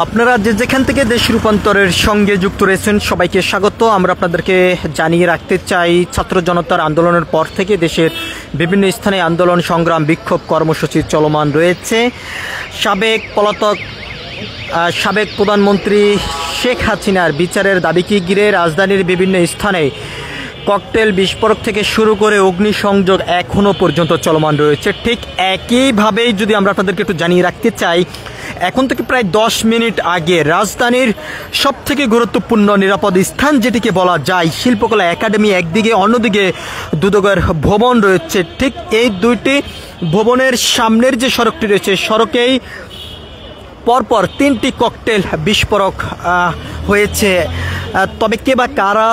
আপনারা যেখান থেকে দেশ রূপান্তরের সঙ্গে যুক্ত রয়েছেন সবাইকে স্বাগত। আমরা আপনাদেরকে জানিয়ে রাখতে চাই, ছাত্র জনতার আন্দোলনের পর থেকে দেশের বিভিন্ন স্থানে আন্দোলন সংগ্রাম বিক্ষোভ কর্মসূচি চলমান রয়েছে। সাবেক প্রধানমন্ত্রী শেখ হাসিনার বিচারের দাবিকে ঘিরে রাজধানীর বিভিন্ন স্থানে ককটেল বিস্ফোরক থেকে শুরু করে অগ্নিসংযোগ এখনও পর্যন্ত চলমান রয়েছে। ঠিক একইভাবেই যদি আমরা আপনাদেরকে একটু জানিয়ে রাখতে চাই, এখন থেকে প্রায় 10 মিনিট আগে রাজধানীর সবথেকে গুরুত্বপূর্ণ নিরাপদ স্থান যেটিকে বলা যায় শিল্পকলা একাডেমি একদিকে, অন্যদিকে দুদকের ভবন রয়েছে। ঠিক এই দুইটি ভবনের সামনের যে সড়কটি রয়েছে, সড়কেই পরপর 3টি ককটেল বিস্ফোরক হয়েছে। তবে কে বা কারা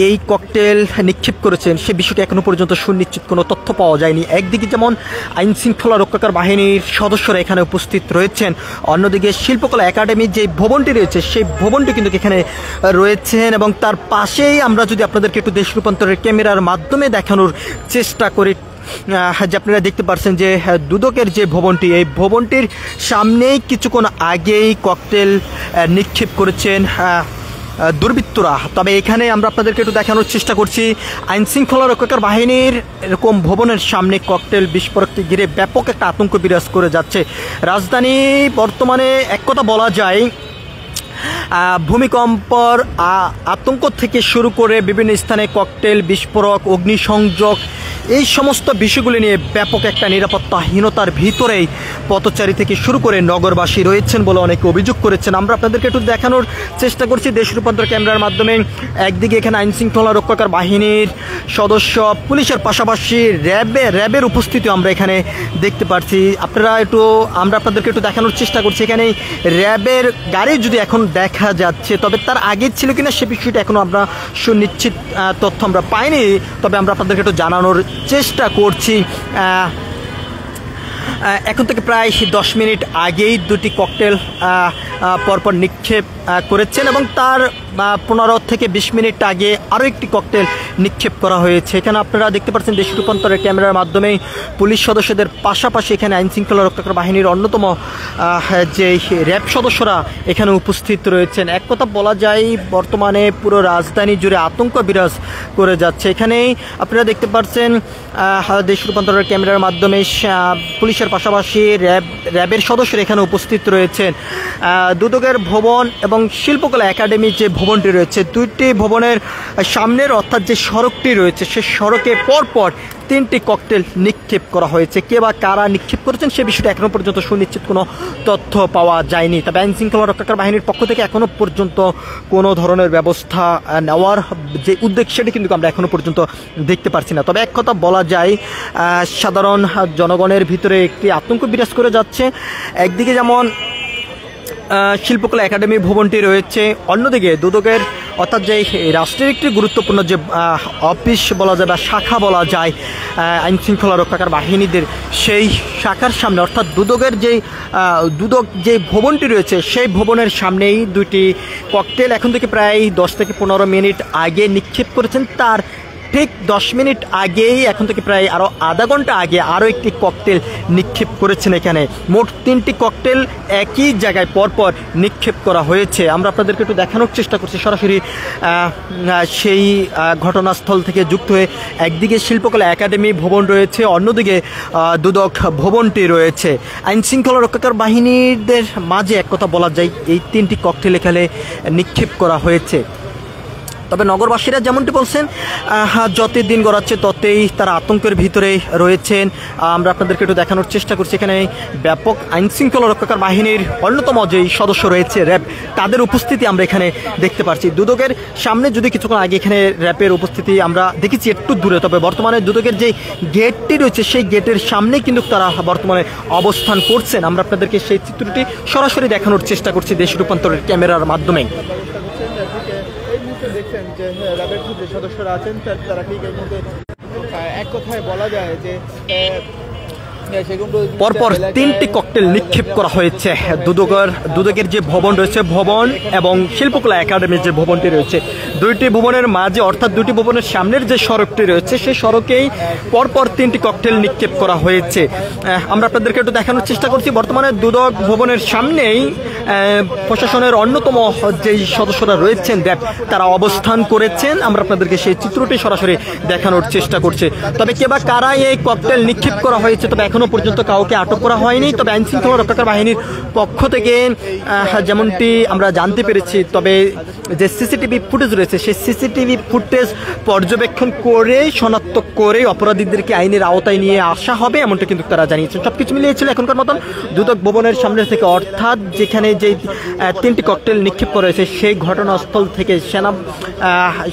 এই ককটেল নিক্ষেপ করেছেন সে বিষয়টি এখনও পর্যন্ত সুনিশ্চিত কোনো তথ্য পাওয়া যায়নি। একদিকে যেমন আইন শৃঙ্খলা রক্ষাকারী বাহিনীর সদস্যরা এখানে উপস্থিত রয়েছেন, অন্যদিকে শিল্পকলা একাডেমির যে ভবনটি রয়েছে সেই ভবনটি কিন্তু এখানে রয়েছেন, এবং তার পাশেই আমরা যদি আপনাদেরকে একটু দেশ রূপান্তরের ক্যামেরার মাধ্যমে দেখানোর চেষ্টা করি, যে আপনারা দেখতে পাচ্ছেন যে দুদকের যে ভবনটি, এই ভবনটির সামনেই কিছুক্ষণ আগেই ককটেল নিক্ষেপ করেছেন দুর্বৃত্তরা। তবে এখানে আমরা আপনাদেরকে একটু দেখানোর চেষ্টা করছি, আইন শৃঙ্খলা রক্ষাকারী বাহিনীর এরকম ভবনের সামনে ককটেল বিস্ফোরককে ঘিরে ব্যাপক একটা আতঙ্ক বিরাজ করে যাচ্ছে। রাজধানী বর্তমানে এক কথা বলা যায় ভূমিকম্পর আতঙ্ক থেকে শুরু করে বিভিন্ন স্থানে ককটেল বিস্ফোরক, অগ্নিসংযোগ, এই সমস্ত বিষয়গুলি নিয়ে ব্যাপক একটা নিরাপত্তাহীনতার ভিতরেই পথচারী থেকে শুরু করে নগরবাসী রয়েছেন বলে অনেকে অভিযোগ করেছেন। আমরা আপনাদেরকে একটু দেখানোর চেষ্টা করছি দেশ রূপান্তর ক্যামেরার মাধ্যমে। একদিকে এখানে আইন শৃঙ্খলা রক্ষাকারী বাহিনীর সদস্য, পুলিশের পাশাপাশি র্যাবের উপস্থিতিও আমরা এখানে দেখতে পাচ্ছি। আমরা আপনাদেরকে একটু দেখানোর চেষ্টা করছি, এখানে র্যাবের গাড়ি যদি এখন দেখা যাচ্ছে, তবে তার আগে ছিল কিনা সে বিষয়টা এখনও আমরা সুনিশ্চিত তথ্য আমরা পাইনি। তবে আমরা আপনাদেরকে একটু জানানোর চেষ্টা করছি। এখন থেকে প্রায় 10 মিনিট আগেই 2টি ককটেল পরপর নিক্ষেপ করেছেন, এবং তার 15 থেকে 20 মিনিট আগে আরও একটি ককটেল নিক্ষেপ করা হয়েছে। এখানে আপনারা দেখতে পাচ্ছেন দেশ রূপান্তরের ক্যামেরার মাধ্যমে পুলিশ সদস্যদের পাশাপাশি এখানে আইন শৃঙ্খলা রক্ষাকারী বাহিনীর অন্যতম যে র্যাব সদস্যরা এখানে উপস্থিত রয়েছেন। এক কথা বলা যায় বর্তমানে পুরো রাজধানী জুড়ে আতঙ্ক বিরাজ করে যাচ্ছে। এখানেই আপনারা দেখতে পাচ্ছেন দেশ রূপান্তরের ক্যামেরার মাধ্যমে পুলিশের পাশাপাশি র্যাবের সদস্যরা এখানে উপস্থিত রয়েছেন। দুদকের ভবন এবং শিল্পকলা একাডেমির যে ভবনটি রয়েছে, 2টি ভবনের সামনের অর্থাৎ যে সড়কটি রয়েছে সে সড়কে পরপর 3টি ককটেল নিক্ষেপ করা হয়েছে। কে বা কারা নিক্ষেপ করেছেন সে বিষয়টা এখনও পর্যন্ত সুনিশ্চিত কোনো তথ্য পাওয়া যায়নি। তবে আইন শৃঙ্খলা রক্ষাকারী বাহিনীর পক্ষ থেকে এখনও পর্যন্ত কোনো ধরনের ব্যবস্থা নেওয়ার যে উদ্যোগ সেটি কিন্তু আমরা এখনও পর্যন্ত দেখতে পাচ্ছি না। তবে এক কথা বলা যায় সাধারণ জনগণের ভিতরে একটি আতঙ্ক বিরাজ করে যাচ্ছে। একদিকে যেমন শিল্পকলা একাডেমির ভবনটি রয়েছে, অন্যদিকে দুদকের অর্থাৎ যে রাষ্ট্রের একটি গুরুত্বপূর্ণ যে অফিস বলা যায় বা শাখা বলা যায় আইন শৃঙ্খলা রক্ষাকারী বাহিনীদের, সেই শাখার সামনে অর্থাৎ দুদক যে ভবনটি রয়েছে সেই ভবনের সামনেই 2টি ককটেল এখন থেকে প্রায় 10 থেকে 15 মিনিট আগে নিক্ষেপ করেছেন। তার ঠিক 10 মিনিট আগেই এখন থেকে প্রায় আরও আধা ঘন্টা আগে আরও একটি ককটেল নিক্ষেপ করেছেন। এখানে মোট 3টি ককটেল একই জায়গায় পরপর নিক্ষেপ করা হয়েছে। আমরা আপনাদেরকে একটু দেখানোর চেষ্টা করছি সরাসরি সেই ঘটনাস্থল থেকে যুক্ত হয়ে। একদিকে শিল্পকলা একাডেমি ভবন রয়েছে, অন্যদিকে দুদক ভবনটি রয়েছে। আইন শৃঙ্খলা রক্ষাকারী বাহিনীদের মাঝে এক কথা বলা যায় এই 3টি ককটেল এখানে নিক্ষেপ করা হয়েছে। তবে নগরবাসীরা যেমনটি বলছেন যতই দিন গড়াচ্ছে ততই তারা আতঙ্কের ভিতরে রয়েছেন। আমরা আপনাদেরকে একটু দেখানোর চেষ্টা করছি, এখানে ব্যাপক আইন শৃঙ্খলা রক্ষাকারী বাহিনীর অন্যতম যেই সদস্য রয়েছে র্যাব, তাদের উপস্থিতি আমরা এখানে দেখতে পাচ্ছি। দুদকের সামনে যদি কিছুক্ষণ আগে এখানে র্যাবের উপস্থিতি আমরা দেখেছি একটু দূরে, তবে বর্তমানে দুদকের যে গেটটি রয়েছে সেই গেটের সামনেই কিন্তু তারা বর্তমানে অবস্থান করছেন। আমরা আপনাদেরকে সেই চিত্রটি সরাসরি দেখানোর চেষ্টা করছি দেশ রূপান্তরের ক্যামেরার মাধ্যমে। দেখছেন যে র্যাবের যে সদস্যরা আছেন তারা ঠিক এই মুহূর্তে এক কথায় বলা যায় যে পরপর 3টি ককটেল নিক্ষেপ করা হয়েছে। দুদকের যে ভবন রয়েছে ভবন এবং শিল্পকলা একাডেমির যে ভবনটি রয়েছে, 2টি ভবনের মাঝে অর্থাৎ 2টি ভবনের সামনের যে সড়কটি রয়েছে সেই সড়কেই পরপর 3টি ককটেল নিক্ষেপ করা হয়েছে। আমরা আপনাদেরকে একটু দেখানোর চেষ্টা করছি। বর্তমানে দুদক ভবনের সামনেই প্রশাসনের অন্যতম যেই সদস্যরা রয়েছেন র্যাব, তারা অবস্থান করেছেন। আমরা আপনাদেরকে সেই চিত্রটি সরাসরি দেখানোর চেষ্টা করছি। তবে কে বা কারা এই ককটেল নিক্ষেপ করা হয়েছে, তবে এখনো পর্যন্ত কাউকে আটক করা হয়নি। তবে আইন শৃঙ্খলা রক্ষাকারী বাহিনীর পক্ষ থেকে যেমনটি আমরা জানতে পেরেছি, তবে যে সিসিটিভি ফুটেজ রয়েছে সেই সিসিটিভি ফুটেজ পর্যবেক্ষণ করে শনাক্ত করে অপরাধীদেরকে আইনের আওতায় নিয়ে আসা হবে, এমনটা কিন্তু তারা জানিয়েছেন। সবকিছু মিলিয়েছিল এখনকার মতন দুদক ভবনের সামনে থেকে, অর্থাৎ যেখানে যে 3টি ককটেল নিক্ষেপ করা হয়েছে সেই ঘটনাস্থল থেকে সেনা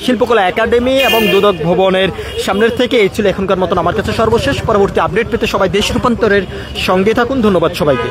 শিল্পকলা একাডেমি এবং দুদক ভবনের সামনের থেকে এই ছিল এখনকার মতন আমার কাছে সর্বশেষ। পরবর্তী আপডেট পেতে সবাই দেশ রূপান্তরের সঙ্গে থাকুন। ধন্যবাদ সবাইকে।